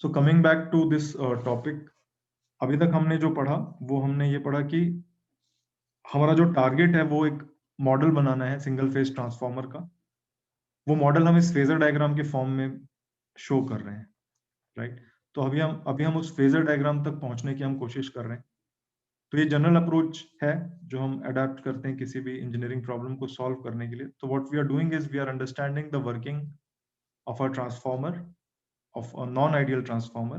So coming back to this topic, अभी तक हमने जो पढ़ा वो हमने ये पढ़ा कि हमारा जो टारगेट है वो एक मॉडल बनाना है सिंगल फेज ट्रांसफॉर्मर का। वो मॉडल हम इस फेजर डायग्राम के फॉर्म में शो कर रहे हैं, राइट। तो अभी हम उस फेजर डायग्राम तक पहुंचने की हम कोशिश कर रहे हैं। तो ये जनरल अप्रोच है जो हम अडेप्ट करते हैं किसी भी इंजीनियरिंग प्रॉब्लम को सॉल्व करने के लिए। तो what we are doing is we are understanding the working of a transformer, of a non-ideal transformer.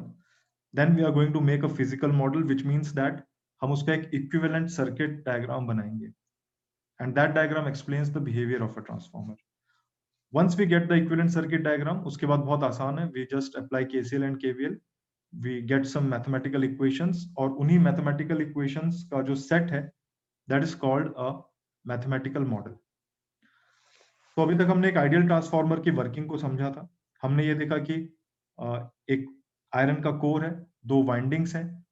Then we are going to make a physical model, which means that हम उसका एक equivalent circuit diagram बनाएंगे, and that diagram explains the behavior of a transformer. Once we get the equivalent circuit diagram, उसके बाद बहुत आसान है, we just apply KCL and KVL, we get some mathematical equations, और उन्हीं mathematical equations का जो set है, that is called a mathematical model. तो अभी तक हमने एक आइडियल ट्रांसफार्मर की वर्किंग को समझा था। हमने ये देखा कि एक आयरन का कोर है, दो वाइंडिंग्स हैं।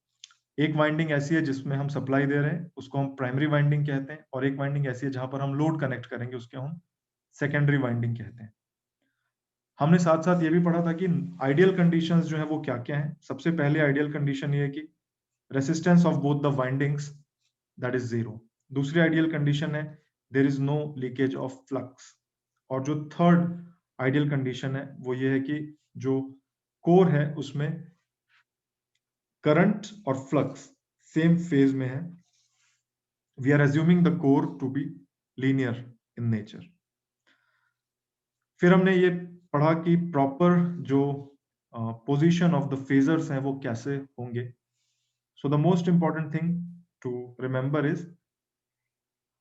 एक वाइंडिंग ऐसी है जिसमें हम सप्लाई दे रहे हैं, उसको हम प्राइमरी वाइंडिंग कहते हैं, और एक वाइंडिंग ऐसी है जहां पर हम लोड कनेक्ट करेंगे, उसको हम सेकेंडरी वाइंडिंग कहते हैं। हमने साथ साथ ये भी पढ़ा था कि आइडियल कंडीशंस जो है वो क्या क्या है। सबसे पहले आइडियल कंडीशन ये है कि resistance of both the windings that is 0। दूसरी आइडियल कंडीशन है there is no leakage of flux. और जो थर्ड आइडियल कंडीशन है वो ये है कि जो कोर है उसमें करंट और फ्लक्स सेम फेज में है। We are assuming the core to be linear in nature. फिर हमने ये पढ़ा कि प्रॉपर जो पोजीशन ऑफ द फेजर्स हैं वो कैसे होंगे। So the most important thing to remember is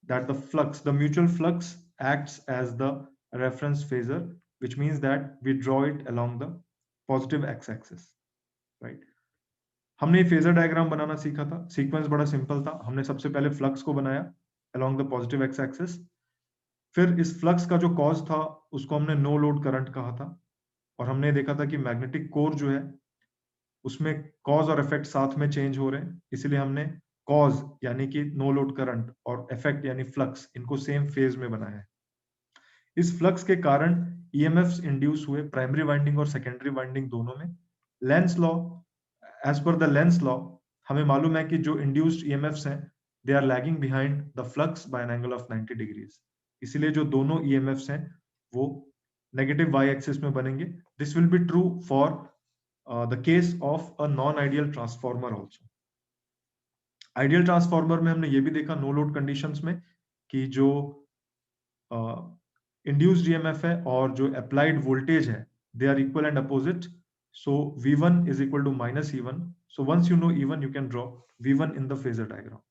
that the flux, the mutual flux acts as the reference phasor, which means that we draw it along the positive x-axis, right? हमने phasor diagram बनाना सीखा था। Sequence बड़ा simple था। हमने सबसे पहले flux को बनाया along the positive x-axis। फिर इस फ्लक्स का जो कॉज था उसको हमने नो लोड करंट कहा था, और हमने देखा था कि मैग्नेटिक कोर जो है उसमें कॉज और इफेक्ट साथ में चेंज हो रहे हैं, इसलिए हमने कॉज यानी कि नो लोड करंट और इफेक्ट यानी फ्लक्स इनको सेम फेज में बनाया है। इस फ्लक्स के कारण ईएमएफ्स इंड्यूस हुए प्राइमरी वाइंडिंग और सेकेंडरी वाइंडिंग दोनों में। Lenz law, as per the Lenz law हमें मालूम है कि जो इंड्यूस्ड ईएमएफ्स हैं they are lagging behind the flux by an angle of 90 degrees. इसलिए जो दोनों ईएमएफ्स हैं वो नेगेटिव वाई एक्सिस में बनेंगे। This will be true for the case of a non ideal transformer also. Ideal transformer में हमने ये भी देखा नो लोड कंडीशंस में कि जो इंड्यूस्ड ईएमएफ है और जो अप्लाइड वोल्टेज है they are equal and opposite. So V1 is equal to minus E1. So once you know E1 you can draw V1 in the phasor diagram.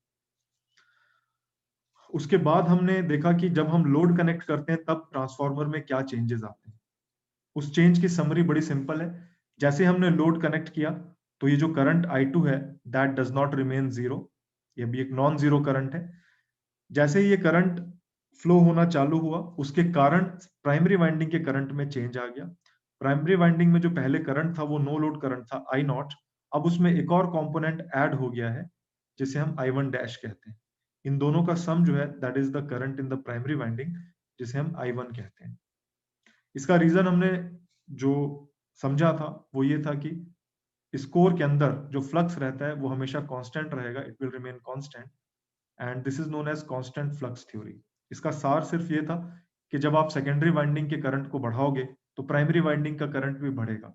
उसके बाद हमने देखा कि जब हम लोड कनेक्ट करते हैं तब ट्रांसफॉर्मर में क्या चेंजेस आते हैं। उस चेंज की समरी बड़ी सिंपल है। जैसे हमने लोड कनेक्ट किया तो ये जो करंट I2 है that does not remain zero, ये भी एक नॉन जीरो करंट है। जैसे ही ये करंट फ्लो होना चालू हुआ उसके कारण प्राइमरी वाइंडिंग के करंट में चेंज आ गया। प्राइमरी वाइंडिंग में जो पहले करंट था वो नो लोड करंट था I0, अब उसमें एक और कंपोनेंट ऐड हो गया है जिसे हम I1 डैश कहते हैं। इन दोनों का सम जो है that is the current in the primary winding जिसे हम I1 कहते हैं। इसका रीजन हमने जो समझा था वो ये था कि इस कोर के अंदर जो फ्लक्स रहता है वो हमेशा कांस्टेंट रहेगा, it will remain constant, and this is known as constant flux theory. इसका सार सिर्फ ये था कि जब आप सेकेंडरी वाइंडिंग के करंट को बढ़ाओगे तो प्राइमरी वाइंडिंग का करंट भी बढ़ेगा,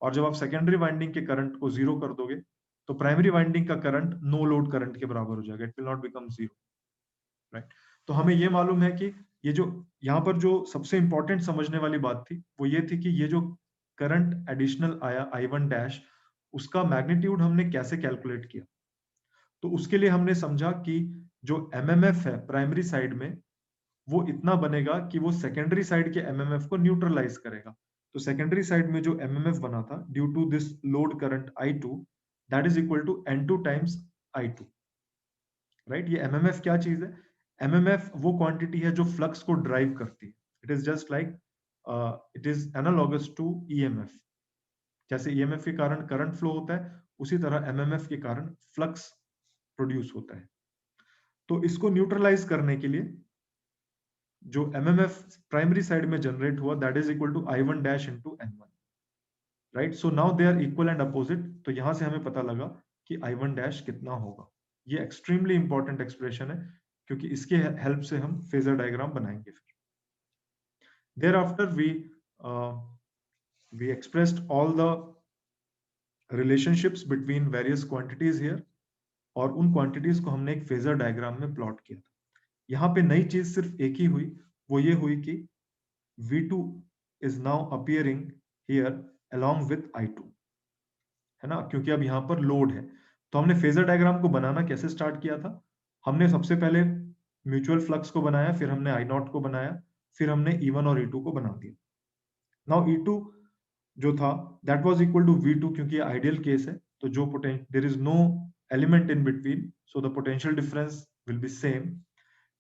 और जब आप सेकेंडरी वाइंडिंग के करंट को जीरो कर दोगे तो प्राइमरी वाइंडिंग का करंट नो लोड करंट के बराबर हो जाएगा, it will not become zero, right. तो हमें ये मालूम है कि ये जो यहाँ पर जो सबसे इंपॉर्टेंट समझने वाली बात थी वो ये थी कि ये जो करंट एडिशनल आया I1 डैश उसका मैग्नीट्यूड हमने कैसे कैलकुलेट किया। तो उसके लिए हमने समझा कि जो एमएमएफ है प्राइमरी साइड में वो इतना बनेगा कि वो सेकेंडरी साइड के एमएमएफ को न्यूट्रलाइज करेगा। तो सेकेंडरी साइड में जो एमएमएफ बना था due to this load current I2 that is equal to N2 times I2, right. ये एमएमएफ क्या चीज है? एमएमएफ वो क्वांटिटी है जो फ्लक्स को ड्राइव करती है। It is just like it is analogous to EMF. जैसे ईएमएफ के कारण करंट फ्लो होता है उसी तरह एमएमएफ के कारण फ्लक्स प्रोड्यूस होता है। तो इसको न्यूट्रलाइज करने के लिए जो एमएमएफ प्राइमरी साइड में जनरेट हुआ that is equal to I1 dash into N1, right. So now they are equal and opposite. तो यहां से हमें पता लगा कि I1 डैश कितना होगा. ये एक्सट्रीमली इंपॉर्टेंट एक्सप्रेशन है क्योंकि इसके हेल्प से हम फेजर डायग्राम बनाएंगे. फिर thereafter we expressed all the relationships between various quantities here, और उन क्वांटिटीज को हमने एक फेजर डायग्राम में प्लॉट किया था. यहाँ पे नई चीज सिर्फ एक ही हुई, वो ये हुई कि V2 is now appearing here along with I2, है ना, क्योंकि अब यहाँ पर लोड है. तो हमने फेजर डायग्राम को बनाना कैसे स्टार्ट किया था? हमने सबसे पहले म्यूचुअल फ्लक्स को बनाया, फिर हमने I0 को बनाया, फिर हमने E1 और E2 को बना दिया. नाउ E2 जो था that was equal to V2, क्योंकि आइडियल केस है, तो जो there is no element in between, so the potential difference will be same.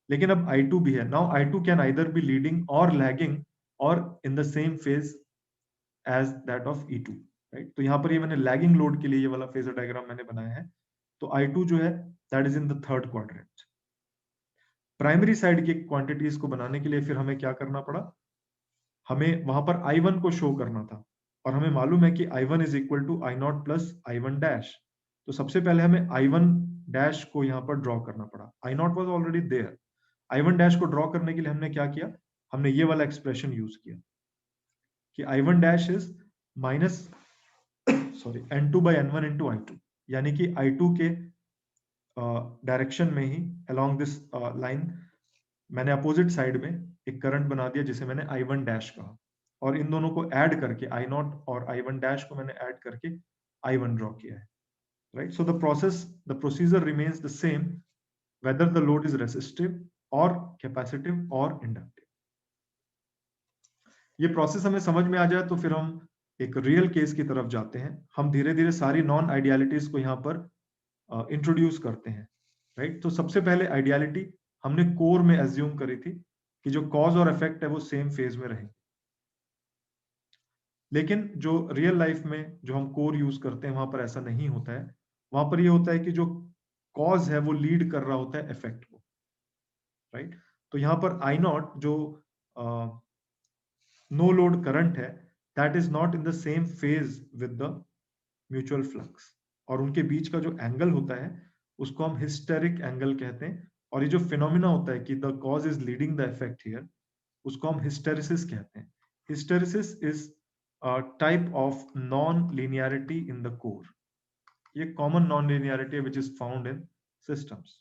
लेकिन अब I2 भी है. Now I2 can either be leading और लैगिंग और in the same phase as that of E2, right. तो यहाँ पर ये मैंने लैगिंग लोड के लिए ये वाला फेजर डायग्राम मैंने बनाया है. तो I2 जो है that is in the third quadrant. Primary side की क्वांटिटीज को बनाने के लिए फिर हमें क्या करना पड़ा? हमें वहां पर I1 को शो करना था, और हमें मालूम है कि I1 is equal to I0 plus I1 dash. तो सबसे पहले हमें I1 डैश को यहाँ पर ड्रॉ करना पड़ा. I0 was already there. I1 dash को ड्रॉ करने के लिए हमने क्या किया? हमने ये वाला एक्सप्रेशन यूज किया कि I1 dash is minus sorry N2 by N1 into I2, यानी कि I2 के डायरेक्शन में ही अलोंग दिस लाइन मैंने अपोजिट साइड में एक करंट बना दिया जिसे मैंने I1 डैश कहा, और इन दोनों को ऐड करके I0 और I1 डैश को मैंने ऐड करके I1 ड्रॉ किया है, right. So the procedure remains the same whether the load is resistive or capacitive or inductive. ये प्रोसेस हमें समझ में आ जाए तो फिर हम एक रियल केस की तरफ जाते हैं. हम धीरे धीरे सारी नॉन आइडियलिटीज को यहाँ पर इंट्रोड्यूस करते हैं, राइट. तो सबसे पहले आइडियलिटी हमने कोर में एज्यूम करी थी कि जो कॉज और इफेक्ट है वो सेम फेज में रहेंगे. लेकिन जो रियल लाइफ में जो हम कोर यूज करते हैं वहां पर ऐसा नहीं होता है. वहां पर ये होता है कि जो कॉज है वो लीड कर रहा होता है इफेक्ट को, राइट. तो यहाँ पर I0 जो नो लोड करंट है that is not in the same phase with the mutual flux, और उनके बीच का जो एंगल होता है उसको हम हिस्टेरिक एंगल कहते हैं. और ये जो फिनोमिना होता है कि the cause is leading the effect here, उसको हम हिस्टेरिसिस कहते हैं. Hysteresis is type of non linearity in the core. ये common non linearity which is found in systems,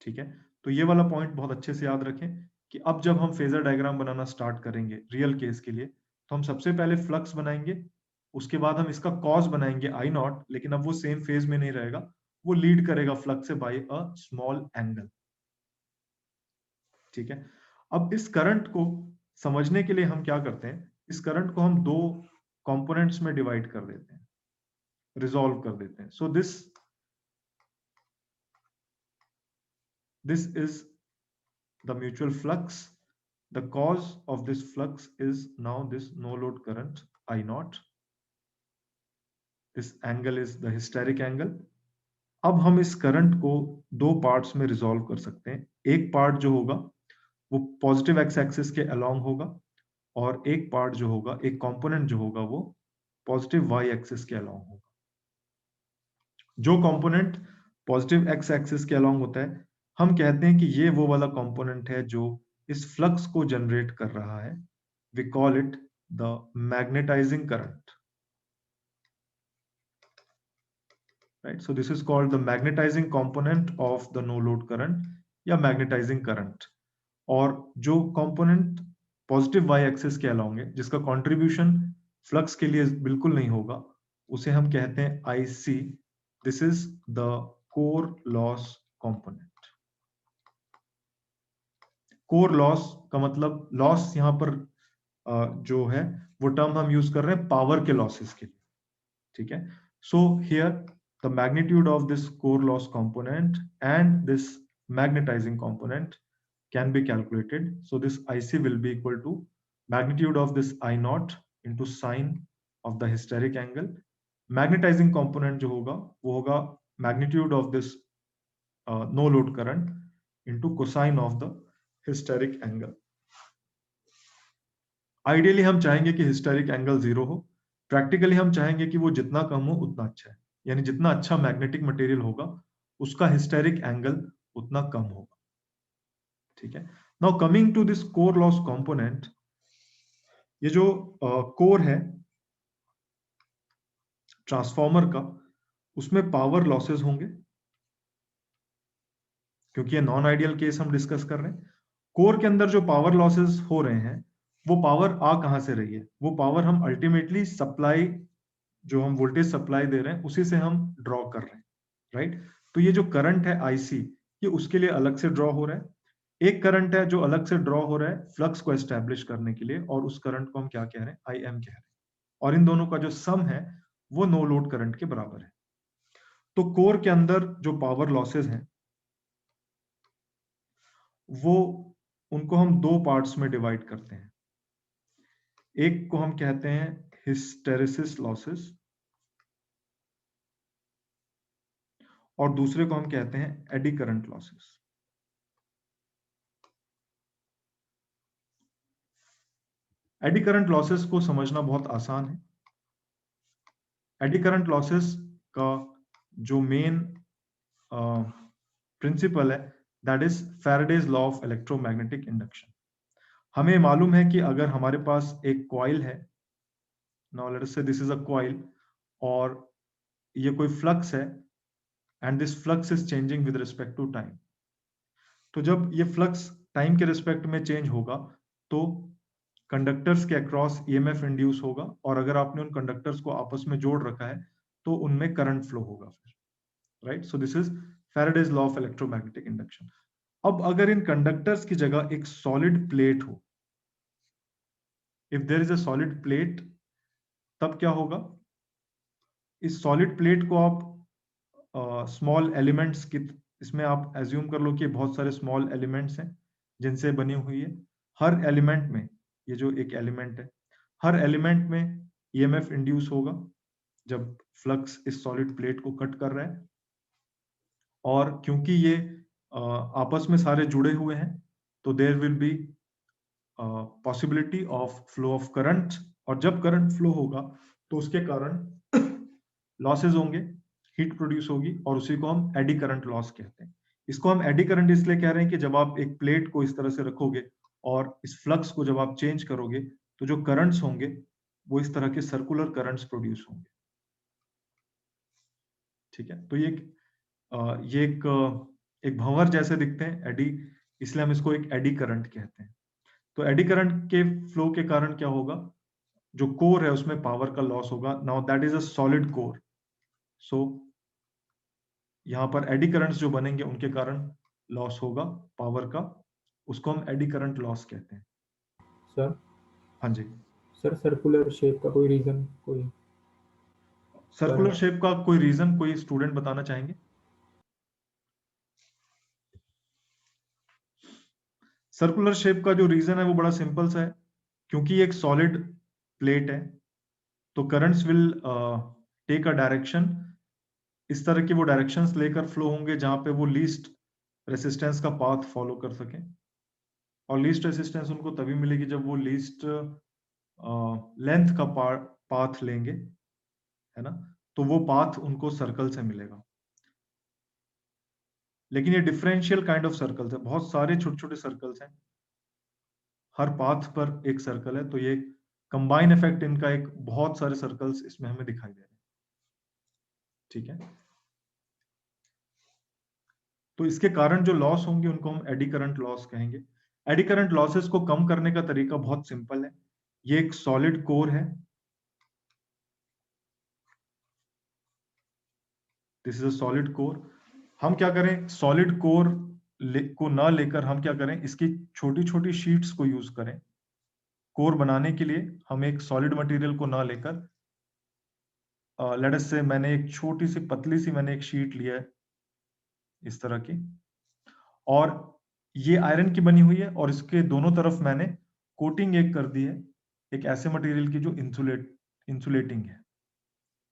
ठीक है. तो ये वाला पॉइंट बहुत अच्छे से याद रखें कि अब जब हम फेजर डायग्राम बनाना स्टार्ट करेंगे रियल केस के लिए, तो हम सबसे पहले फ्लक्स बनाएंगे, उसके बाद हम इसका कॉज बनाएंगे I0, लेकिन अब वो सेम फेज में नहीं रहेगा, वो लीड करेगा फ्लक्स से बाय अ स्मॉल एंगल, ठीक है. अब इस करंट को समझने के लिए हम क्या करते हैं? इस करंट को हम दो कंपोनेंट्स में डिवाइड कर देते हैं, रिजॉल्व कर देते हैं. सो this is the mutual flux. The cause of this flux is now this no load current I0. This angle is the hysteric angle. अब हम इस करंट को दो पार्ट्स में रिजॉल्व कर सकते हैं. एक पार्ट जो होगा वो पॉजिटिव एक्स एक्सिस के अलोंग होगा, और एक पार्ट जो होगा, एक कंपोनेंट जो होगा वो पॉजिटिव वाई एक्सिस के अलोंग होगा. जो कंपोनेंट पॉजिटिव एक्स एक्सिस के अलोंग होता है हम कहते हैं कि ये वो वाला कंपोनेंट है जो इस फ्लक्स को जनरेट कर रहा है. We call it the magnetising current, right. So this is called the magnetising component of the no load current या मैग्नेटाइजिंग करंट. और जो कंपोनेंट पॉजिटिव वाई एक्सिस के अलोंग है, जिसका कंट्रीब्यूशन फ्लक्स के लिए बिल्कुल नहीं होगा, उसे हम कहते हैं IC. This is the core loss component. Core loss का मतलब लॉस यहाँ पर जो है वो टर्म हम यूज कर रहे हैं पावर के लॉसेस के लिए, ठीक है. So here the magnitude of this core loss component and this magnetising component can be calculated. So this IC will be equal to magnitude of this I0 into sine of the hysteric angle. Magnetizing component जो होगा वो होगा magnitude of this no load current into cosine of the hysteric angle. Ideally हम चाहेंगे कि historic angle 0 हो, practically हम चाहेंगे कि वो जितना कम हो उतना अच्छा है, यानी जितना अच्छा मैग्नेटिक मटेरियल होगा उसका हिस्टेरिक एंगल उतना कम होगा। ठीक है, now coming to this core loss component, ये जो कोर है ट्रांसफॉर्मर का, उसमें पावर लॉसेस होंगे, क्योंकि ये नॉन आइडियल केस हम डिस्कस कर रहे हैं। कोर के अंदर जो पावर लॉसेस हो रहे हैं, वो पावर आ कहां से रही है? वो पावर हम अल्टीमेटली सप्लाई, जो हम वोल्टेज सप्लाई दे रहे हैं उसी से हम ड्रॉ कर रहे हैं, राइट? तो ये जो करंट है आईसी, ये उसके लिए अलग से ड्रॉ हो रहा है। एक करंट है जो अलग से ड्रॉ हो रहा है फ्लक्स को एस्टेब्लिश करने के लिए, और उस करंट को हम क्या कह रहे हैं? आई एम कह रहे हैं। और इन दोनों का जो सम है वो नो लोड करंट के बराबर है। तो कोर के अंदर जो पावर लॉसेस हैं, वो, उनको हम दो पार्ट्स में डिवाइड करते हैं। एक को हम कहते हैं हिस्टेरेसिस लॉसेस, और दूसरे को हम कहते हैं AD current losses. Eddy current losses को समझना बहुत आसान है। एडी करंट लॉसेस का जो मेन प्रिंसिपल है, that is Faraday's law of electromagnetic induction. हमें मालूम है कि अगर हमारे पास एक कॉइल है, नाउ लेट अस से दिस इज अ कॉइल, और ये कोई फ्लक्स है, and this flux is changing with respect to time. तो जब ये फ्लक्स टाइम के रिस्पेक्ट में चेंज होगा, तो कंडक्टर्स के अक्रॉस ईएमएफ इंड्यूस होगा, और अगर आपने उन कंडक्टर्स को आपस में जोड़ रखा है तो उनमें करंट फ्लो होगा फिर, right? So this is Faraday's law of electromagnetic induction. अब अगर इन कंडक्टर्स की जगह एक सॉलिड प्लेट हो, if there is a solid plate, तब क्या होगा? इस सॉलिड प्लेट को आप स्मॉल एलिमेंट्स की, इसमें आप एज्यूम कर लो कि बहुत सारे स्मॉल एलिमेंट्स हैं जिनसे बनी हुई है। हर एलिमेंट में, ये जो एक एलिमेंट है, हर एलिमेंट में ईएमएफ इंड्यूस होगा जब फ्लक्स इस सॉलिड प्लेट को कट कर रहा है। और क्योंकि ये आपस में सारे जुड़े हुए हैं, तो there will be possibility of flow of current, और जब करंट फ्लो होगा तो उसके कारण लॉसेज होंगे, हीट प्रोड्यूस होगी, और उसी को हम एडी करंट लॉस कहते हैं। इसको हम एडी करंट इसलिए कह रहे हैं कि जब आप एक प्लेट को इस तरह से रखोगे और इस फ्लक्स को जब आप चेंज करोगे, तो जो करंट्स होंगे वो इस तरह के सर्कुलर करंट्स प्रोड्यूस होंगे। ठीक है, तो ये एक भंवर जैसे दिखते हैं एडी, इसलिए हम इसको एक एडी करंट कहते हैं। तो एडी करंट के फ्लो के कारण क्या होगा? जो कोर है उसमें पावर का लॉस होगा। Now that is a solid core, so यहाँ पर एडी करंट्स जो बनेंगे उनके कारण लॉस होगा पावर का, उसको हम एडी करंट लॉस कहते हैं। सर हाँ जी। सर सर्कुलर शेप का कोई रीजन, कोई सर्कुलर कारण? शेप का कोई रीजन कोई स्टूडेंट बताना चाहेंगे? सर्कुलर शेप का जो रीजन है वो बड़ा सिंपल सा है, क्योंकि एक सॉलिड प्लेट है, तो currents will take a direction, इस तरह की वो डायरेक्शंस लेकर फ्लो होंगे जहां पे वो लीस्ट रेसिस्टेंस का पाथ फॉलो कर सकें। और लीस्ट रेसिस्टेंस उनको तभी मिलेगी जब वो लीस्ट लेंथ का पाथ लेंगे, है ना? तो वो पाथ उनको सर्कल से मिलेगा। लेकिन ये डिफरेंशियल काइंड ऑफ सर्कल्स है, बहुत सारे छोटे छोटे सर्कल्स हैं, हर पाथ पर एक सर्कल है, तो ये कंबाइन इफेक्ट इनका एक बहुत सारे सर्कल्स इसमें हमें दिखाई दे रहे हैं। ठीक है, तो इसके कारण जो लॉस होंगे उनको हम एडी करंट लॉस कहेंगे। एडी करंट लॉसेस को कम करने का तरीका बहुत सिंपल है। ये एक सॉलिड कोर है, this is a solid core. हम क्या करें, सॉलिड कोर को ना लेकर हम क्या करें, इसकी छोटी छोटी शीट्स को यूज करें कोर बनाने के लिए। हम एक सॉलिड मटेरियल को ना लेकर, लेट अस से मैंने एक छोटी सी पतली सी मैंने एक शीट लिया है इस तरह की, और ये आयरन की बनी हुई है, और इसके दोनों तरफ मैंने कोटिंग एक कर दी है, एक ऐसे मटेरियल की जो इंसुलेटिंग है।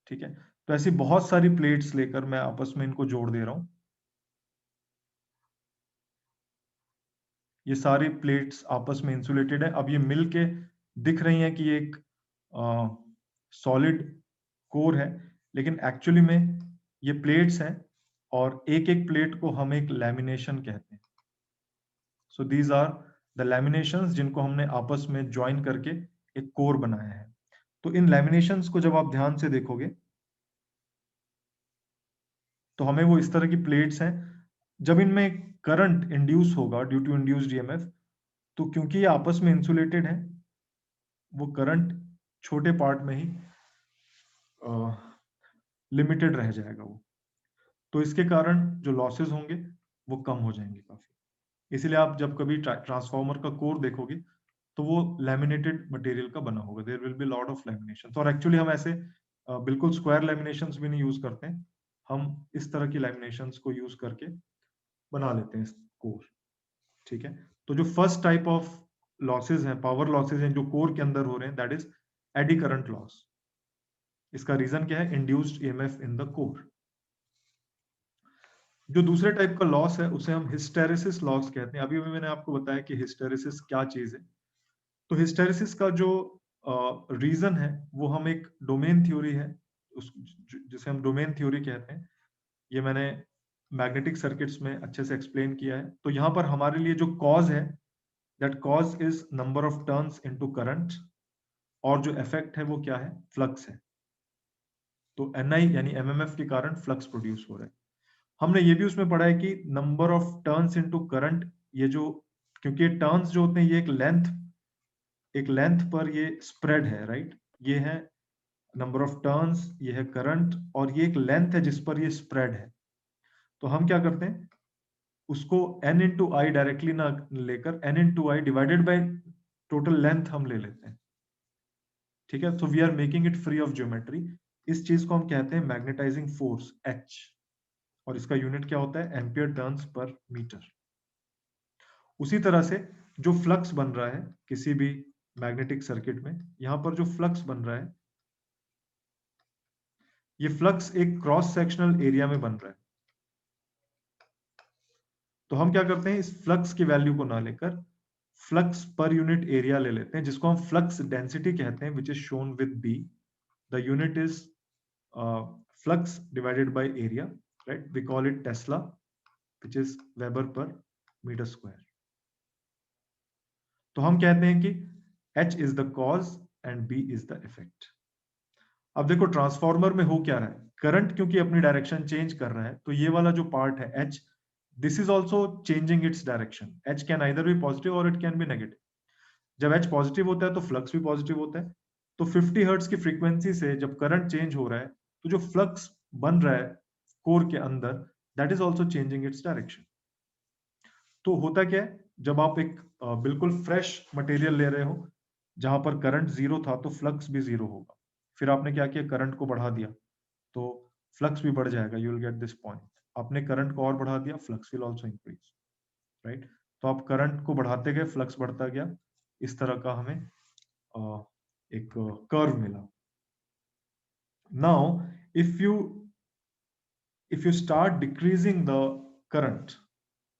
ठीक है, तो ऐसी बहुत सारी प्लेट्स लेकर मैं आपस में इनको जोड़ दे रहा हूं। ये सारी प्लेट्स आपस में इंसुलेटेड है। अब ये मिल के दिख रही हैं कि ये एक सॉलिड कोर है, लेकिन एक्चुअली में ये प्लेट्स हैं और एक एक प्लेट को हम एक लैमिनेशन कहते हैं। So these are the laminations जिनको हमने आपस में ज्वाइन करके एक कोर बनाया है। तो इन लैमिनेशंस को जब आप ध्यान से देखोगे तो हमें वो इस तरह की प्लेट्स हैं। जब इनमें करंट इंड्यूस होगा ड्यू टू इंड्यूस्ड ईएमएफ, तो क्योंकि ये आपस में इंसुलेटेड है, वो करंट छोटे पार्ट में ही लिमिटेड रह जाएगा वो। तो इसके कारण जो लॉसेस होंगे वो कम हो जाएंगे काफी। इसलिए आप जब कभी ट्रांसफार्मर का कोर देखोगे तो वो लैमिनेटेड मटेरियल का बना होगा। There will be lot of laminations. और एक्चुअली हम ऐसे बिल्कुल स्क्वायर लैमिनेशंस भी नहीं यूज करते हैं, हम इस तरह की लैमिनेशंस को यूज करके बना लेते हैं कोर। ठीक है, तो जो फर्स्ट टाइप ऑफ लॉसेस हैं, पावर लॉसेस हैं जो कोर के अंदर हो रहे हैं, that is eddy current loss. इसका रीजन क्या है? Induced EMF in the core. जो दूसरे टाइप का लॉस है उसे हम हिस्टेरेसिस लॉस कहते हैं। अभी अभी मैंने आपको बताया कि हिस्टेरेसिस क्या चीज है। तो हिस्टेरेसिस का जो रीजन है वो हम एक डोमेन थ्योरी है उस जिसे हम डोमेन थ्योरी कहते हैं। ये मैंने मैग्नेटिक सर्किट्स में अच्छे से एक्सप्लेन किया है। तो यहाँ पर हमारे लिए जो कॉज है, that cause is number of turns into current, और जो इफेक्ट है वो क्या है? फ्लक्स है। तो एनआई यानी एमएमएफ के कारण फ्लक्स प्रोड्यूस हो रहा है। हमने ये भी उसमें पढ़ा है कि number of turns into current, ये जो, क्योंकि ये टर्न्स जो होते हैं ये एक लेंथ पर ये स्प्रेड है, राइट? ये है नंबर ऑफ टर्न्स, ये है करंट, और ये एक लेंथ है जिस पर ये स्प्रेड है। तो हम क्या करते हैं, उसको n इंटू आई डायरेक्टली ना लेकर n into I divided by total length हम ले लेते हैं। ठीक है, so we are making it free of geometry. इस चीज को हम कहते हैं मैग्नेटाइजिंग फोर्स H, और इसका यूनिट क्या होता है? Ampere turns per metre. उसी तरह से जो फ्लक्स बन रहा है किसी भी मैग्नेटिक सर्किट में, यहां पर जो फ्लक्स बन रहा है, ये फ्लक्स एक क्रॉस सेक्शनल एरिया में बन रहा है। तो हम क्या करते हैं, इस फ्लक्स की वैल्यू को ना लेकर फ्लक्स पर यूनिट एरिया ले लेते हैं, जिसको हम फ्लक्स डेंसिटी कहते हैं, which is shown with B. The unit is flux divided by area, right? We call it Tesla, which is Weber per metre square. तो हम कहते हैं कि H is the cause and B is the effect. अब देखो transformer में हो क्या रहा है, करंट क्योंकि अपनी डायरेक्शन चेंज कर रहा है, तो ये वाला जो पार्ट है H, this is also changing its direction. H can either be positive और इट कैन बी नेगेटिव। जब H पॉजिटिव होता है तो फ्लक्स भी पॉजिटिव होता है। तो 50 हर्ट्ज की फ्रीक्वेंसी से जब करंट चेंज हो रहा है, तो जो फ्लक्स बन रहा है कोर के अंदर, that is also changing its direction. तो होता क्या है, जब आप एक बिल्कुल फ्रेश मटेरियल ले रहे हो जहां पर करंट जीरो था, तो फ्लक्स भी जीरो होगा। फिर आपने क्या किया, करंट को बढ़ा दिया तो फ्लक्स भी बढ़ जाएगा। You will get this point. आपने करंट को और बढ़ा दिया, flux will also increase, right? तो आप करंट को बढ़ाते गए, फ्लक्स बढ़ता गया। इस तरह का हमें एक कर्व मिला। Now if you start decreasing the current,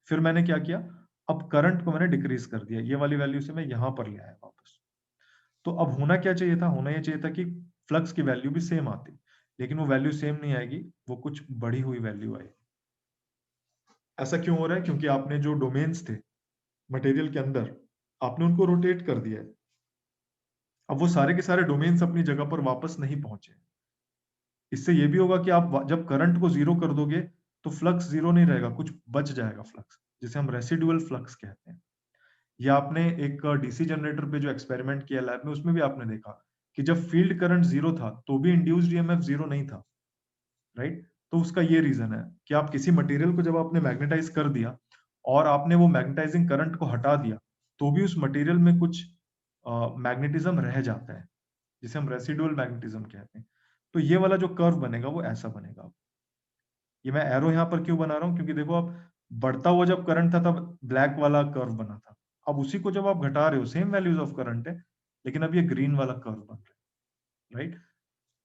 फिर मैंने क्या किया, अब करंट को मैंने डिक्रीज कर दिया, ये वाली वैल्यू से मैं यहां पर ले आया वापस। तो अब होना क्या चाहिए था, होना ये चाहिए था कि फ्लक्स की वैल्यू भी सेम आती, लेकिन वो वैल्यू सेम नहीं आएगी, वो कुछ बढ़ी हुई वैल्यू आएगी। ऐसा क्यों हो रहा है? क्योंकि आपने जो डोमेन्स थे मटेरियल के अंदर, आपने उनको रोटेट कर दिया है। अब वो सारे के सारे डोमेन्स अपनी जगह पर वापस नहीं पहुंचे। इससे ये भी होगा कि आप जब करंट को जीरो कर दोगे तो फ्लक्स जीरो नहीं रहेगा, कुछ बच जाएगा फ्लक्स, जिसे हम रेसिडुअल फ्लक्स कहते हैं। ये आपने एक डीसी जनरेटर पे जो एक्सपेरिमेंट किया लैब में, उसमें भी आपने देखा कि जब फील्ड करंट जीरो था तो भी इंड्यूस्ड ईएमएफ जीरो नहीं था, राइट? तो उसका ये रीजन है कि आप किसी मटेरियल को जब आपने मैग्नेटाइज कर दिया और आपने वो मैग्नेटाइजिंग करंट को हटा दिया, तो भी उस मटेरियल में कुछ मैग्नेटिज्म रह जाता है, जिसे हम रेसिडुअल मैग्नेटिज्म कहते हैं। तो ये वाला जो कर्व बनेगा वो ऐसा बनेगा। ये मैं एरो यहाँ पर क्यों बना रहा हूँ, क्योंकि देखो अब बढ़ता हुआ जब करंट था तब ब्लैक वाला कर्व बना था। अब उसी को जब आप घटा रहे हो, सेम वैल्यूज ऑफ करंट है, लेकिन अब ये ग्रीन वाला कर्व बन रहा है, राइट?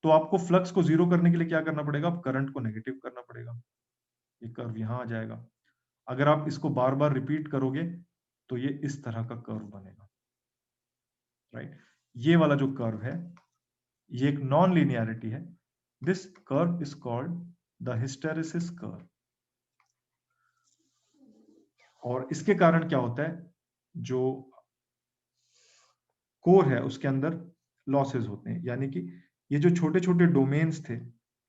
तो आपको फ्लक्स को जीरो करने के लिए क्या करना पड़ेगा, अब करंट को नेगेटिव करना पड़ेगा। ये कर्व यहाँ आ जाएगा। अगर आप इसको बार बार रिपीट करोगे तो ये इस तरह का कर्व बनेगा, राइट? ये वाला जो कर्व है ये एक नॉन लिनियरिटी है. This curve is called the hysteresis curve. और इसके कारण क्या होता है, जो कोर है उसके अंदर लॉसेस होते हैं. यानी कि ये जो छोटे छोटे डोमेन्स थे,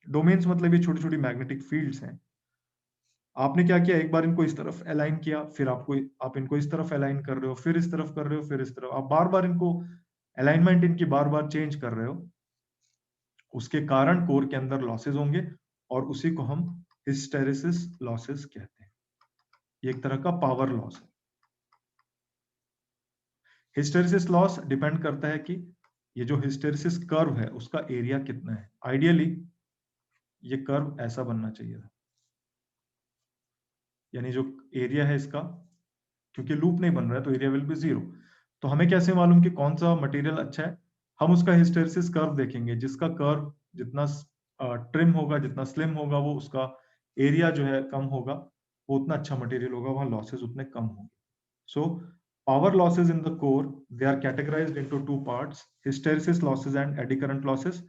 डोमेन्स मतलब ये छोटी छोटी मैग्नेटिक फील्ड्स हैं, आपने क्या किया, एक बार इनको इस तरफ अलाइन किया, फिर आप इनको इस तरफ अलाइन कर रहे हो, फिर इस तरफ कर रहे हो, फिर इस तरफ, आप बार बार इनको अलाइनमेंट इनकी बार बार चेंज कर रहे हो. उसके कारण कोर के अंदर लॉसेस होंगे और उसी को हम हिस्टेरिसिस लॉसेस कहते हैं. ये एक तरह का पावर लॉस है. हिस्टेरिसिस लॉस डिपेंड करता है कि ये जो हिस्टेरिसिस कर्व है उसका एरिया कितना है. आइडियली ये कर्व ऐसा बनना चाहिए था, यानी जो एरिया है इसका, क्योंकि लूप नहीं बन रहा है तो एरिया विल बी 0. तो हमें कैसे मालूम कि कौन सा मटेरियल अच्छा है? हम उसका हिस्टेरिसिस कर्व देखेंगे. जिसका कर्व जितना ट्रिम होगा, जितना स्लिम होगा, वो उसका एरिया जो है कम होगा, वो उतना अच्छा मटेरियल होगा, वहां लॉसेस उतने कम होंगे. So power losses in the core, they are categorised into two parts, hysteresis losses and eddy current losses.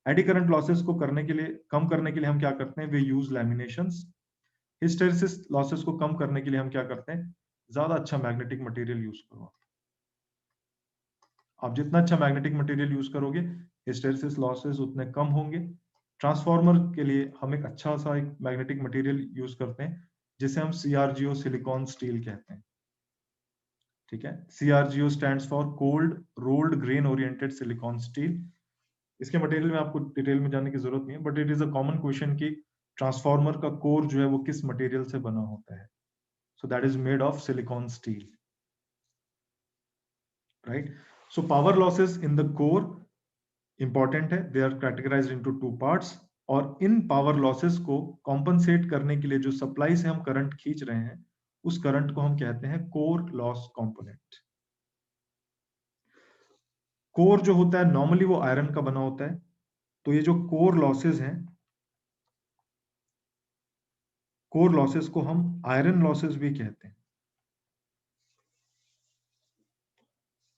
Eddy current losses को करने के लिए, कम करने के लिए हम क्या करते हैं, वे यूज लैमिनेशंस. हिस्टेरिसिस लॉसेस को कम करने के लिए हम क्या करते हैं, ज्यादा अच्छा मैग्नेटिक मटेरियल यूज करो. आप जितना अच्छा मैग्नेटिक मटेरियल यूज करोगे, हिस्टेरिसिस लॉसेस उतने कम होंगे. ट्रांसफार्मर के लिए हम एक अच्छा सा एक मैग्नेटिक मटेरियल यूज करते हैं, जिसे हम CRGO सिलिकॉन स्टील कहते हैं. ठीक है, CRGO stands for cold rolled grain oriented silicon steel. इसके मटेरियल में आपको डिटेल में जानने की जरूरत नहीं है, but it is a common question कि ट्रांसफार्मर का कोर जो है वो किस मटेरियल से बना होता है. So that is made of silicon steel, right. So power losses in the core important है. They are categorised into two parts. और इन पावर लॉसेस को कॉम्पनसेट करने के लिए जो सप्लाई से हम करंट खींच रहे हैं, उस करंट को हम कहते हैं कोर लॉस कंपोनेंट. कोर जो होता है नॉर्मली वो आयरन का बना होता है. तो ये जो कोर लॉसेस हैं, कोर लॉसेस को हम आयरन लॉसेस भी कहते हैं.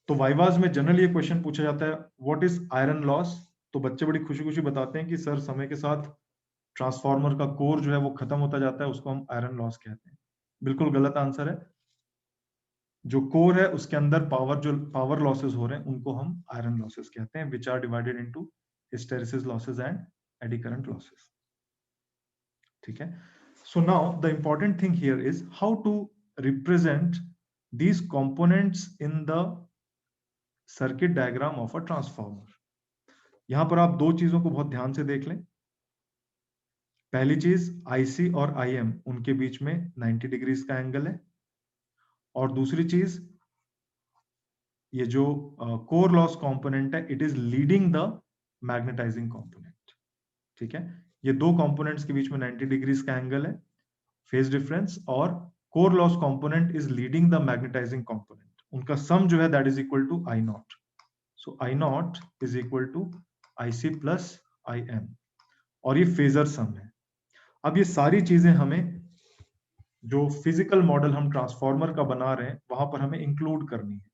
तो वाइवाज में जनरली ये क्वेश्चन पूछा जाता है, व्हाट इज आयरन लॉस. तो बच्चे बड़ी खुशी खुशी बताते हैं कि सर समय के साथ ट्रांसफार्मर का कोर जो है वो खत्म होता जाता है, उसको हम आयरन लॉस कहते हैं. बिल्कुल गलत आंसर है. जो कोर है उसके अंदर जो पावर लॉसेस हो रहे हैं, उनको हम आयरन लॉसेस कहते हैं, which are divided into hysteresis losses and eddy current losses. ठीक है. So now the important thing here is how to represent these components in the circuit diagram of a transformer. यहां पर आप दो चीजों को बहुत ध्यान से देख लें. पहली चीज, IC और IM उनके बीच में 90 डिग्रीज का एंगल है. और दूसरी चीज, ये जो कोर लॉस कंपोनेंट है, it is leading the magnetising component. ठीक है, ये दो कंपोनेंट्स के बीच में 90 डिग्रीज का एंगल है, फेज डिफरेंस, और core loss component is leading the magnetising component. उनका सम जो है that is equal to I naught. So I naught is equal to IC plus IM, और ये फेजर सम है. अब ये सारी चीजें हमें, जो फिजिकल मॉडल हम ट्रांसफार्मर का बना रहे हैं, वहां पर हमें इंक्लूड करनी है.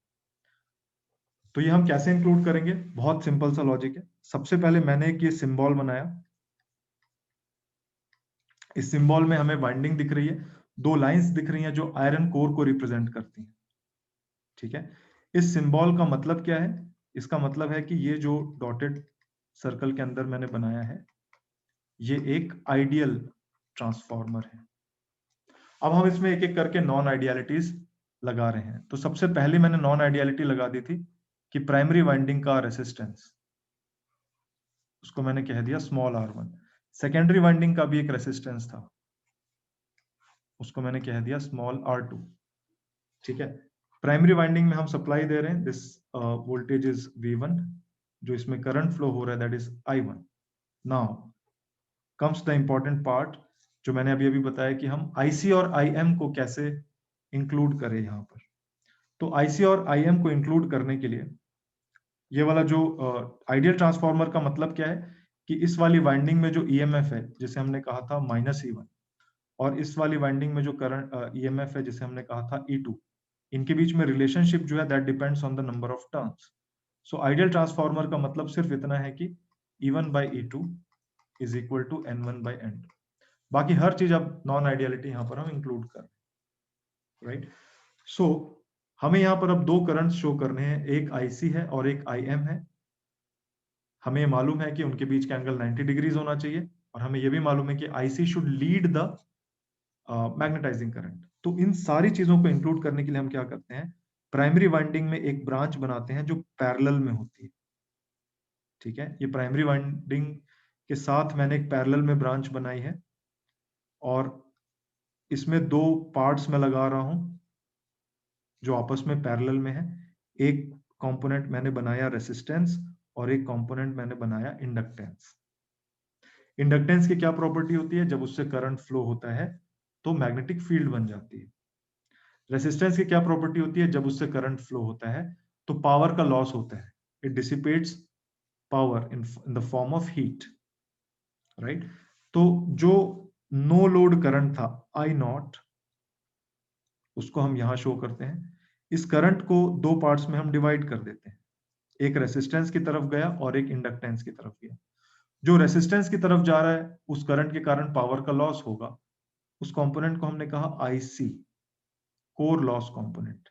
तो ये हम कैसे इंक्लूड करेंगे? बहुत सिंपल सा लॉजिक है. सबसे पहले मैंने एक ये सिंबल बनाया. इस सिंबल में हमें वाइंडिंग दिख रही है, दो लाइंस दिख रही हैं जो आयरन कोर को रिप्रेजेंट करती हैं. ठीक है, इस सिंबल का मतलब क्या है? इसका मतलब है कि ये जो डॉटेड सर्कल के अंदर मैंने बनाया है, ये एक आइडियल ट्रांसफार्मर है. अब हम इसमें एक एक करके नॉन आइडियलिटीज लगा रहे हैं. तो सबसे पहले मैंने नॉन आइडियलिटी लगा दी थी कि प्राइमरी वाइंडिंग का रेसिस्टेंस, उसको मैंने कह दिया स्मॉल r1. सेकेंडरी वाइंडिंग का भी एक रेसिस्टेंस था, उसको मैंने कह दिया स्मॉल r2. ठीक है, प्राइमरी वाइंडिंग में हम सप्लाई दे रहे हैं, दिस वोल्टेज इज V1, जो इसमें करंट फ्लो हो रहा है that is I1. Now comes the important part, जो मैंने अभी अभी बताया कि हम IC और IM को कैसे इंक्लूड करें यहां पर. तो IC और IM को इंक्लूड करने के लिए, ये वाला जो आइडियल ट्रांसफार्मर का मतलब क्या है कि इस वाली वाइंडिंग में जो EMF है, जिसे हमने कहा था -E1, और इस वाली वाइंडिंग में जो करंट EMF है, जिसे हमने कहा था E2, इनके बीच में रिलेशनशिप जो है that depends on the number of turns. So ideal transformer का मतलब सिर्फ इतना है कि E1 by E2 is equal to N1 by N2। बाकी हर चीज अब नॉन आइडियलिटी यहां पर हम इंक्लूड कर, राइट। सो हमें यहां पर अब दो करंट शो करने हैं, एक IC है और एक IM है। हमें मालूम है कि उनके बीच का एंगल 90 डिग्रीज होना चाहिए, और हमें यह भी मालूम है कि IC should lead the magnetising current. तो इन सारी चीजों को इंक्लूड करने के लिए हम क्या करते हैं, प्राइमरी वाइंडिंग में एक ब्रांच बनाते हैं जो पैरेलल में होती है। ठीक है, ये प्राइमरी वाइंडिंग के साथ मैंने एक पैरेलल में ब्रांच बनाई है, और इसमें दो पार्ट्स में लगा रहा हूं जो आपस में पैरेलल में है। एक कंपोनेंट मैंने बनाया रेसिस्टेंस, और एक कंपोनेंट मैंने बनाया इंडक्टेंस। इंडक्टेंस की क्या प्रॉपर्टी होती है, जब उससे करंट फ्लो होता है तो मैग्नेटिक फील्ड बन जाती है। रेसिस्टेंस की क्या प्रॉपर्टी होती है, जब उससे करंट फ्लो होता है तो पावर का लॉस होता है, it dissipates power in the form of heat, right. तो जो नो लोड करंट था I0, उसको हम यहां शो करते हैं। इस करंट को दो पार्ट्स में हम डिवाइड कर देते हैं, एक रेसिस्टेंस की तरफ गया और एक इंडक्टेंस की तरफ गया। जो रेसिस्टेंस की तरफ जा रहा है उस करंट के कारण पावर का लॉस होगा, उस कंपोनेंट को हमने कहा IC, कोर लॉस कंपोनेंट।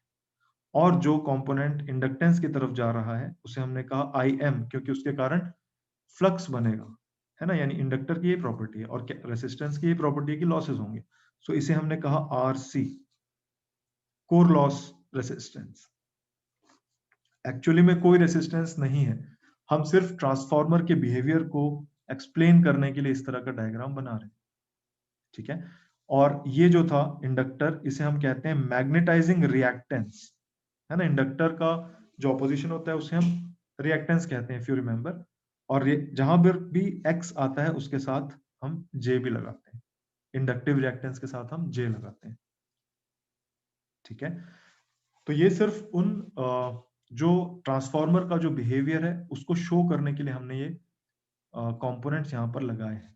और जो कंपोनेंट इंडक्टेंस की तरफ जा रहा है उसे हमने कहा IM, क्योंकि उसके कारण फ्लक्स बनेगा, है ना। यानी इंडक्टर की ये प्रॉपर्टी है और रेसिस्टेंस की ये प्रॉपर्टी है कि लॉसेस होंगे। सो इसे हमने कहा RC, core loss resistance. Actually में कोई रेसिस्टेंस नहीं है, हम सिर्फ ट्रांसफॉर्मर के बिहेवियर को एक्सप्लेन करने के लिए इस तरह का डायग्राम बना रहे हैं। ठीक है, और ये जो था इंडक्टर, इसे हम कहते हैं मैग्नेटाइजिंग रिएक्टेंस, है ना। इंडक्टर का जो ऑपोजिशन होता है उसे हम रिएक्टेंस कहते हैं, इफ यू रिमेंबर। और जहां पर भी X आता है उसके साथ हम J भी लगाते हैं, इंडक्टिव रिएक्टेंस के साथ हम J लगाते हैं। ठीक है, तो ये सिर्फ उन जो ट्रांसफॉर्मर का जो बिहेवियर है उसको शो करने के लिए हमने ये कंपोनेंट्स यहाँ पर लगाए हैं।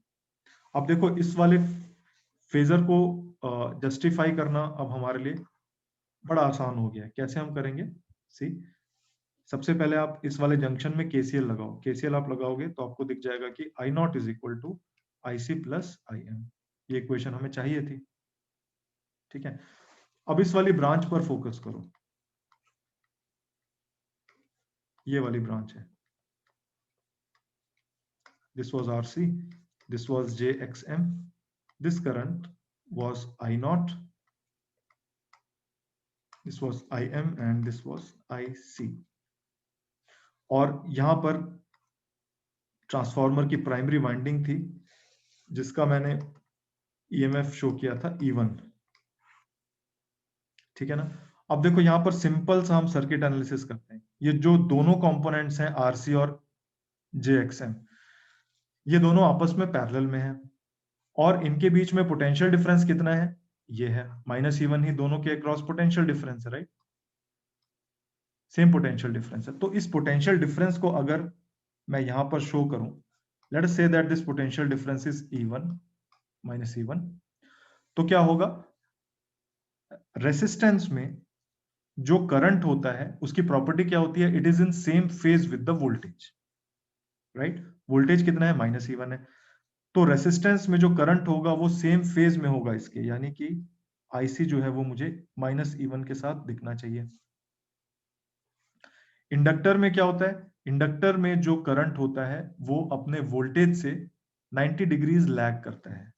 अब देखो इस वाले फेजर को जस्टिफाई करना अब हमारे लिए बड़ा आसान हो गया है। कैसे हम करेंगे, सी, सबसे पहले आप इस वाले जंक्शन में KCL लगाओ। KCL आप लगाओगे तो आपको दिख जाएगा कि I0 is equal to IC plus IM। ये इक्वेशन हमें चाहिए थी। ठीक है, अब इस वाली ब्रांच पर फोकस करो, ये वाली ब्रांच है। This was RC, this was JXM, this current was I0, this was IM and this was IC। और यहां पर ट्रांसफॉर्मर की प्राइमरी वाइंडिंग थी जिसका मैंने EMF शो किया था E1। ठीक है ना। अब देखो यहां पर सिंपल सा हम सर्किट एनालिसिस करते हैं। ये जो दोनों कंपोनेंट्स हैं RC और JXM, ये दोनों आपस में पैरेलल में हैं, और इनके बीच में पोटेंशियल डिफरेंस कितना है, ये है -E1 ही दोनों के अक्रॉस पोटेंशियल डिफरेंस है, राइट। सेम पोटेंशियल डिफरेंस है। तो इस पोटेंशियल डिफरेंस को अगर मैं यहां पर शो करूं, let us say that this potential difference is E1 -E1, तो क्या होगा, रेसिस्टेंस में जो करंट होता है उसकी प्रॉपर्टी क्या होती है, it is in same phase with the voltage, right. Voltage कितना है, -E1 है, तो रेसिस्टेंस में जो करंट होगा वो सेम फेज में होगा इसके, यानी कि IC जो है वो मुझे -E1 के साथ दिखना चाहिए। इंडक्टर में क्या होता है, इंडक्टर में जो करंट होता है वो अपने वोल्टेज से 90 डिग्रीज लैग करता है।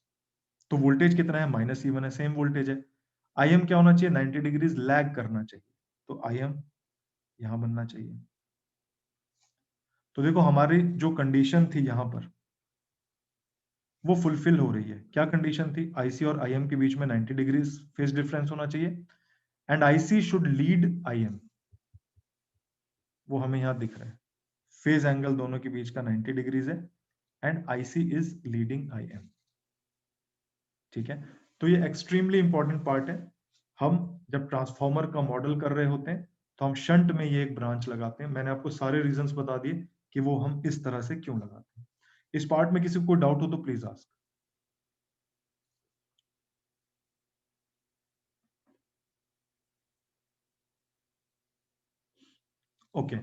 तो वोल्टेज कितना है, -E1 है, सेम वोल्टेज है। IM क्या होना चाहिए, 90 डिग्रीज लैग करना चाहिए, तो IM यहां बनना चाहिए। तो देखो हमारी जो कंडीशन थी यहां पर वो फुलफिल हो रही है। क्या कंडीशन थी, IC और IM के बीच में 90 डिग्रीज फेज डिफरेंस होना चाहिए, and IC should lead IM, वो हमें यहां दिख रहा है। फेज एंगल दोनों के बीच का 90 डिग्रीज है, and IC is leading IM। ठीक है, तो ये एक्सट्रीमली इंपॉर्टेंट पार्ट है। हम जब ट्रांसफॉर्मर का मॉडल कर रहे होते हैं तो हम शंट में ये एक ब्रांच लगाते हैं। मैंने आपको सारे रीजंस बता दिए कि वो हम इस तरह से क्यों लगाते हैं। इस पार्ट में किसी को डाउट हो तो please ask. Okay,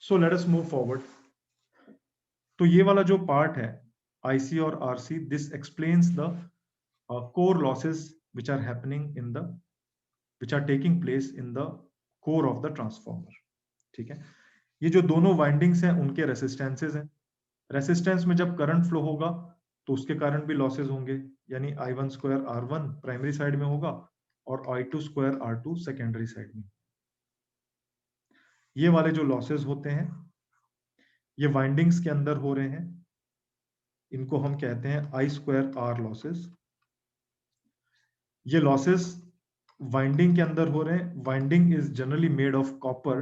so let us move forward. तो ये वाला जो पार्ट है आईसी और RC, this explains the core losses which are happening in the which are taking place in the core of the transformer। ठीक है, ये जो दोनों वाइंडिंग्स हैं उनके रेसिस्टेंसेस हैं। रेसिस्टेंस में जब करंट फ्लो होगा तो उसके कारण भी लॉसेस होंगे, यानी I1 square R1 primary side में होगा और I2 square R2 secondary side में। ये वाले जो लॉसेस होते हैं ये वाइंडिंग्स के अंदर हो रहे हैं, इनको हम कहते हैं I स्क्वायर R लॉसेस। ये लॉसेस वाइंडिंग के अंदर हो रहे हैं। Winding is generally made of copper,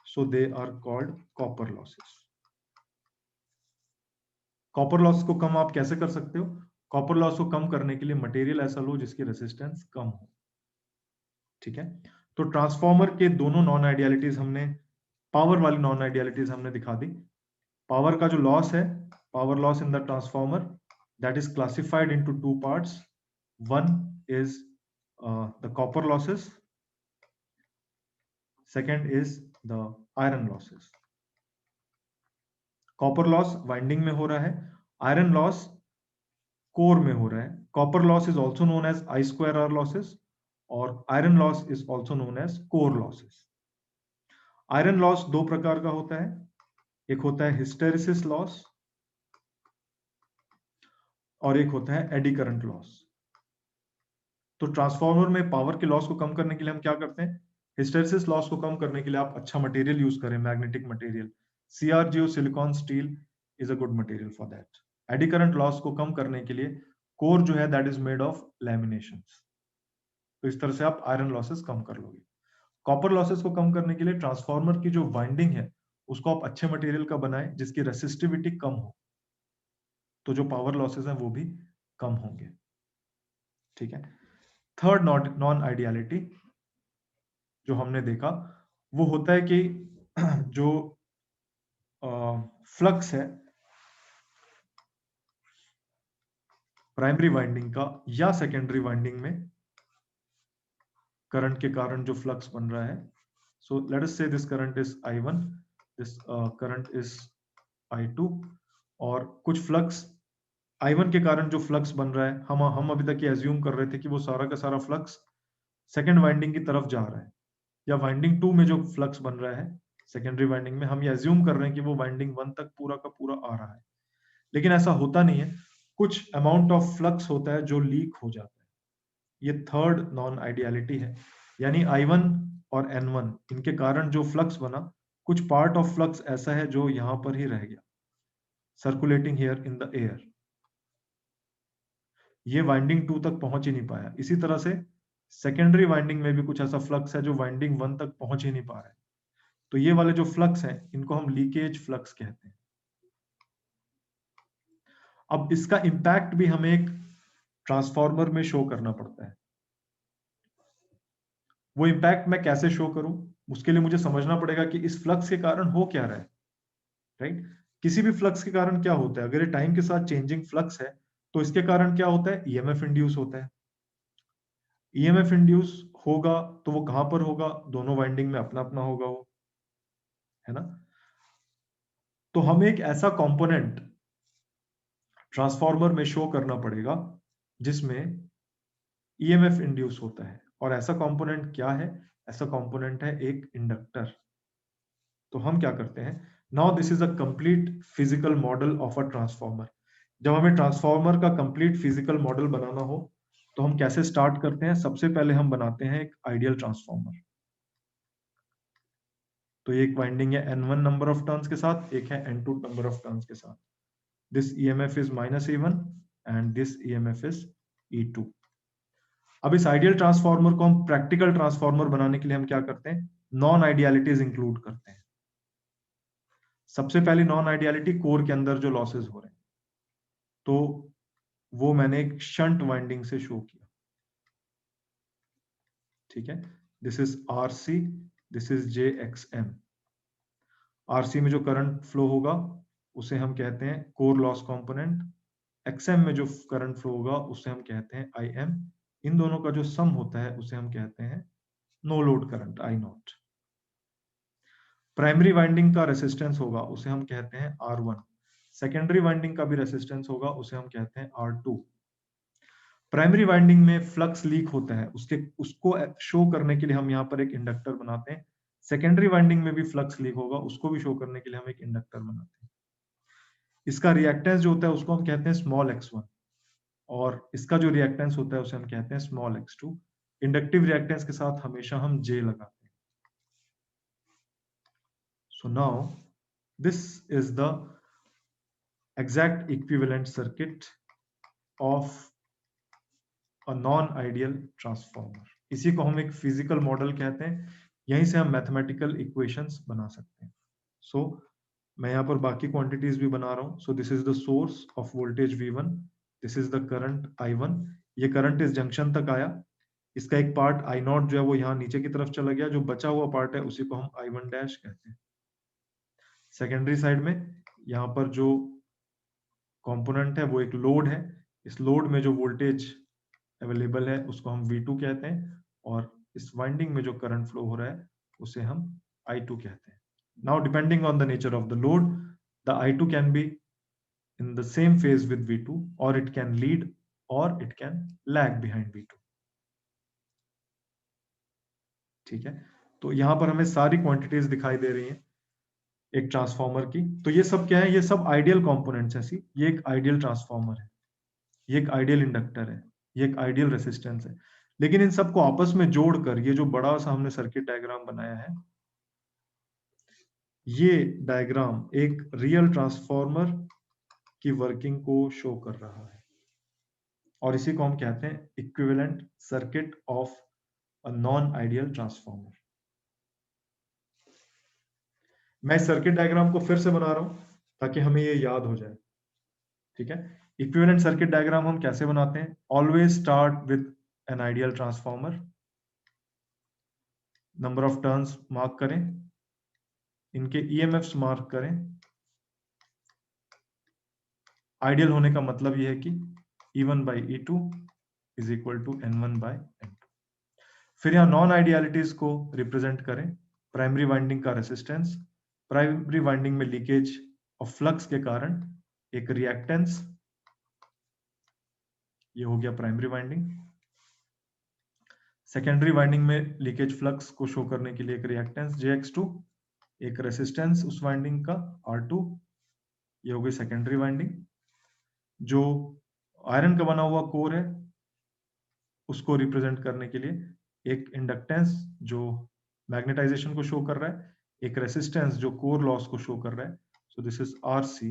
so they are called copper losses. Copper loss को कम आप कैसे कर सकते हो? कॉपर लॉस को कम करने के लिए मटेरियल ऐसा लो जिसकी रेसिस्टेंस कम हो। ठीक है, तो ट्रांसफॉर्मर के दोनों नॉन आइडियलिटीज हमने, पावर वाली नॉन आइडियलिटीज हमने दिखा दी। पावर का जो लॉस है, power loss in the transformer, that is classified into two parts. One is the copper losses, second is the iron losses। Copper loss winding में हो रहा है, आयरन लॉस कोर में हो रहा है। Copper loss is also known as I square R losses और iron loss is also known as core losses. Iron loss दो प्रकार का होता है, एक होता है हिस्टेरिसिस लॉस और एक होता है एडी करंट लॉस। तो ट्रांसफॉर्मर में पावर के लॉस को कम करने के लिए हम क्या करते हैं? हिस्टेरिसिस लॉस को कम करने के लिए आप अच्छा मटेरियल यूज करें, magnetic material. CRGO silicon steel is a good material for that. Eddy current loss को कम करने के लिए कोर जो है दैट इज मेड ऑफ लैमिनेशंस। तो इस तरह से आप आयरन लॉसेस कम कर लोगे। कॉपर लॉसेस को कम करने के लिए ट्रांसफॉर्मर की जो वाइंडिंग है उसको आप अच्छे मटेरियल का बनाएं जिसकी रेसिस्टिविटी कम हो, तो जो पावर लॉसेस हैं वो भी कम होंगे। ठीक है, थर्ड नॉन आइडियलिटी जो हमने देखा वो होता है कि जो फ्लक्स है प्राइमरी वाइंडिंग का या सेकेंडरी वाइंडिंग में करंट के कारण जो फ्लक्स बन रहा है, सो लेट अस से this current is I1, this current is I2 और कुछ फ्लक्स I1 के कारण जो फ्लक्स बन रहा है, हम अभी तक ये एज्यूम कर रहे थे कि वो सारा का सारा फ्लक्स सेकेंड वाइंडिंग की तरफ जा रहा है, या वाइंडिंग 2 में जो फ्लक्स बन रहा है सेकेंडरी वाइंडिंग में, हम ये एज्यूम कर रहे हैं कि वो वाइंडिंग 1 तक पूरा का पूरा आ रहा है। लेकिन ऐसा होता नहीं है, कुछ अमाउंट ऑफ फ्लक्स होता है जो लीक हो जाता है। ये थर्ड नॉन आइडियलिटी है, यानी I1 और N1 इनके कारण जो फ्लक्स बना, कुछ पार्ट ऑफ फ्लक्स ऐसा है जो यहां पर ही रह गया, circulating here in the air. ये वाइंडिंग 2 तक पहुंच ही नहीं पाया। इसी तरह से सेकेंडरी वाइंडिंग में भी कुछ ऐसा फ्लक्स है जो वाइंडिंग 1 तक पहुंच ही नहीं पा रहा है। तो ये वाले जो फ्लक्स हैं इनको हम लीकेज फ्लक्स कहते हैं। अब इसका इंपैक्ट भी हमें एक ट्रांसफॉर्मर में शो करना पड़ता है। वो इंपैक्ट मैं कैसे शो करूं? उसके लिए मुझे समझना पड़ेगा कि इस फ्लक्स के कारण हो क्या रहा है, राइट? किसी भी फ्लक्स के कारण क्या होता है? अगर ये टाइम के साथ चेंजिंग फ्लक्स है तो इसके कारण क्या होता है? EMF इंड्यूस होता है। EMF इंड्यूस होगा तो वो कहां पर होगा? दोनों वाइंडिंग में अपना अपना होगा वो, है ना? तो हमें एक ऐसा कंपोनेंट ट्रांसफॉर्मर में शो करना पड़ेगा जिसमें EMF इंड्यूस होता है। और ऐसा कंपोनेंट क्या है? ऐसा कंपोनेंट है एक इंडक्टर। तो हम क्या करते हैं? Now this is a complete physical model of a transformer. जब हमें ट्रांसफॉर्मर का कंप्लीट फिजिकल मॉडल बनाना हो तो हम कैसे स्टार्ट करते हैं? सबसे पहले हम बनाते हैं एक आइडियल ट्रांसफॉर्मर। तो एक वाइंडिंग है N1 नंबर ऑफ टर्न्स के साथ, एक है N2 नंबर ऑफ टर्न्स के साथ। This EMF is -E1 and this EMF is E2। अब इस आइडियल ट्रांसफॉर्मर को हम प्रैक्टिकल ट्रांसफॉर्मर बनाने के लिए हम क्या करते हैं? नॉन आइडियलिटीज इंक्लूड करते हैं। सबसे पहली नॉन आइडियलिटी कोर के अंदर जो लॉसेस हो रहे हैं, तो वो मैंने एक शंट वाइंडिंग से शो किया। ठीक है, this is RC, this is JXM। RC में जो करंट फ्लो होगा उसे हम कहते हैं कोर लॉस कंपोनेंट। XM में जो करंट फ्लो होगा उसे हम कहते हैं IM। इन दोनों का जो सम होता है उसे हम कहते हैं no load current, I0। Primary winding का रेसिस्टेंस होगा उसे हम कहते हैं R1, सेकेंडरी वाइंडिंग का भी रेसिस्टेंस होगा उसे हम कहते हैं R2। प्राइमरी वाइंडिंग में फ्लक्स लीक होता है, उसको शो करने के लिए हम यहाँ पर एक इंडक्टर बनाते हैं। सेकेंडरी वाइंडिंग में भी फ्लक्स लीक होगा, उसको भी शो करने के लिए हम एक इंडक्टर बनाते हैं। इसका रिएक्टेंस जो होता है उसको हम कहते हैं स्मॉल x1, और इसका जो रिएक्टेंस होता है उसे हम कहते हैं स्मॉल x2। इंडक्टिव रिएक्टेंस के साथ हमेशा हम J लगाते हैं। So now this is the exact equivalent circuit of a non ideal transformer. इसी को हम एक फिजिकल मॉडल कहते हैं, यहीं से हम मैथमेटिकल इक्वेशंस बना सकते हैं। सो मैं यहाँ पर बाकी क्वांटिटीज भी बना रहा हूँ। सो this is the source of voltage V1, this is the current I1। ये करंट इस जंक्शन तक आया, इसका एक पार्ट I0 जो है वो यहाँ नीचे की तरफ चला गया, जो बचा हुआ पार्ट है उसी को हम I1 डैश कहते हैं। सेकेंडरी साइड में यहाँ पर जो कंपोनेंट है वो एक लोड है, इस लोड में जो वोल्टेज अवेलेबल है उसको हम V2 कहते हैं, और इस वाइंडिंग में जो करंट फ्लो हो रहा है उसे हम I2 कहते हैं। Now depending on the nature of the load, the I2 can be in the same phase with V2, or it can lead or it can lag behind V2। ठीक है, तो यहाँ पर हमें सारी क्वांटिटीज दिखाई दे रही हैं एक ट्रांसफॉर्मर की। तो ये सब क्या है, ये सब आइडियल कंपोनेंट्स हैं। ये एक आइडियल ट्रांसफॉर्मर है, ये एक आइडियल इंडक्टर है, ये एक आइडियल रेसिस्टेंस है। लेकिन इन सबको आपस में जोड़कर ये जो बड़ा सा हमने सर्किट डायग्राम बनाया है, ये डायग्राम एक रियल ट्रांसफॉर्मर की वर्किंग को शो कर रहा है, और इसी को हम कहते हैं equivalent circuit of a non ideal transformer. मैं इस सर्किट डायग्राम को फिर से बना रहा हूं ताकि हमें ये याद हो जाए। ठीक है, इक्विवेलेंट सर्किट डायग्राम हम कैसे बनाते हैं? Always start with an ideal transformer. Number of turns mark करें, इनके ईएमएफ्स मार्क करें। आइडियल होने का मतलब यह है कि E1 by E2 is equal to N1 by N2। फिर यहां नॉन आइडियलिटीज को रिप्रेजेंट करें। प्राइमरी वाइंडिंग का रेसिस्टेंस, प्राइमरी वाइंडिंग में लीकेज ऑफ फ्लक्स के कारण एक रिएक्टेंस, ये हो गया प्राइमरी वाइंडिंग। सेकेंडरी वाइंडिंग में लीकेज फ्लक्स को शो करने के लिए एक रिएक्टेंस JX2, एक रेसिस्टेंस उस वाइंडिंग का R2, ये हो गई सेकेंडरी वाइंडिंग। जो आयरन का बना हुआ कोर है उसको रिप्रेजेंट करने के लिए एक इंडक्टेंस जो मैग्नेटाइजेशन को शो कर रहा है, एक रेसिस्टेंस जो कोर लॉस को शो कर रहा है। सो this is RC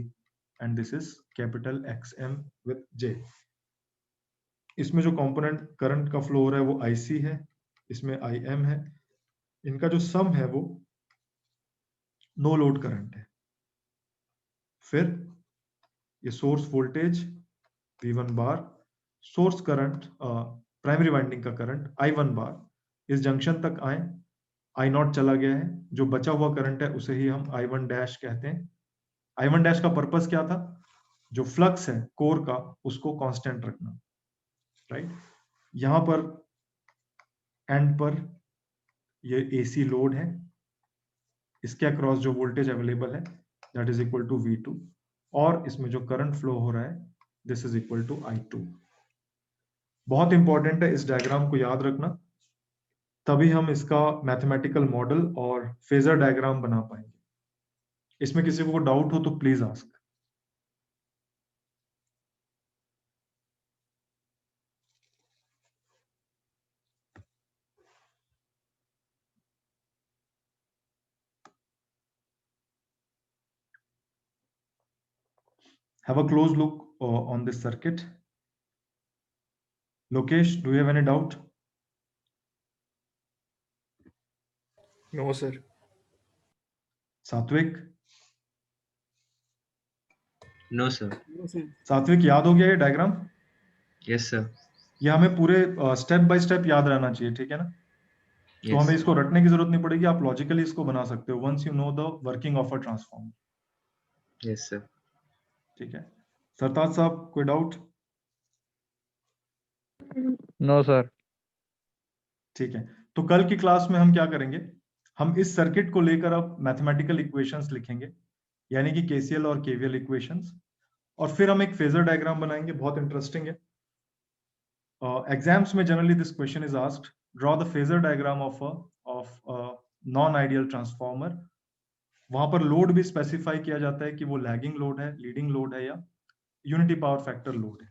and this is capital XM with J। इसमें जो कंपोनेंट करंट का फ्लो हो रहा है वो IC है, इसमें IM है। इनका जो सम है वो नो लोड करंट है। फिर ये सोर्स वोल्टेज V1 बार, सोर्स करंट प्राइमरी वाइंडिंग का करंट I1 बार इस जंक्शन तक आए, I0 चला गया है, जो बचा हुआ करंट है उसे ही हम I1 डैश कहते हैं। I1 डैश का पर्पस क्या था? जो फ्लक्स है कोर का उसको कांस्टेंट रखना, राइट। यहां पर एंड पर ये AC लोड है, इसके अक्रॉस जो वोल्टेज अवेलेबल है that is equal to V2, और इसमें जो करंट फ्लो हो रहा है this is equal to I2। बहुत इंपॉर्टेंट है इस डायग्राम को याद रखना, तभी हम इसका मैथमेटिकल मॉडल और फेजर डायग्राम बना पाएंगे। इसमें किसी को डाउट हो तो please ask. Have a close look on this circuit. Lokesh, do you have any doubt? No, sir. सात्विक? No, sir. सात्विक याद हो गया ये डायग्राम? Yes, sir. ये हमें पूरे स्टेप बाय स्टेप याद रहना चाहिए, ठीक है ना? तो Yes. हमें इसको रटने की जरूरत नहीं पड़ेगी, आप लॉजिकली इसको बना सकते हो once you know the working of a transformer. Yes, sir. ठीक है, सरताज साहब कोई डाउट? No sir. ठीक है, तो कल की क्लास में हम क्या करेंगे, हम इस सर्किट को लेकर अब मैथमेटिकल इक्वेशंस लिखेंगे, यानी कि केसीएल और केवीएल इक्वेशंस, और फिर हम एक फेजर डायग्राम बनाएंगे, बहुत इंटरेस्टिंग है। एग्जाम्स में generally this question is asked, draw the phasor diagram of non ideal transformer. वहां पर लोड भी स्पेसिफाई किया जाता है कि वो लैगिंग लोड है, लीडिंग लोड है, या यूनिटी पावर फैक्टर लोड है,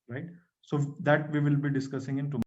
right? So that we will be discussing in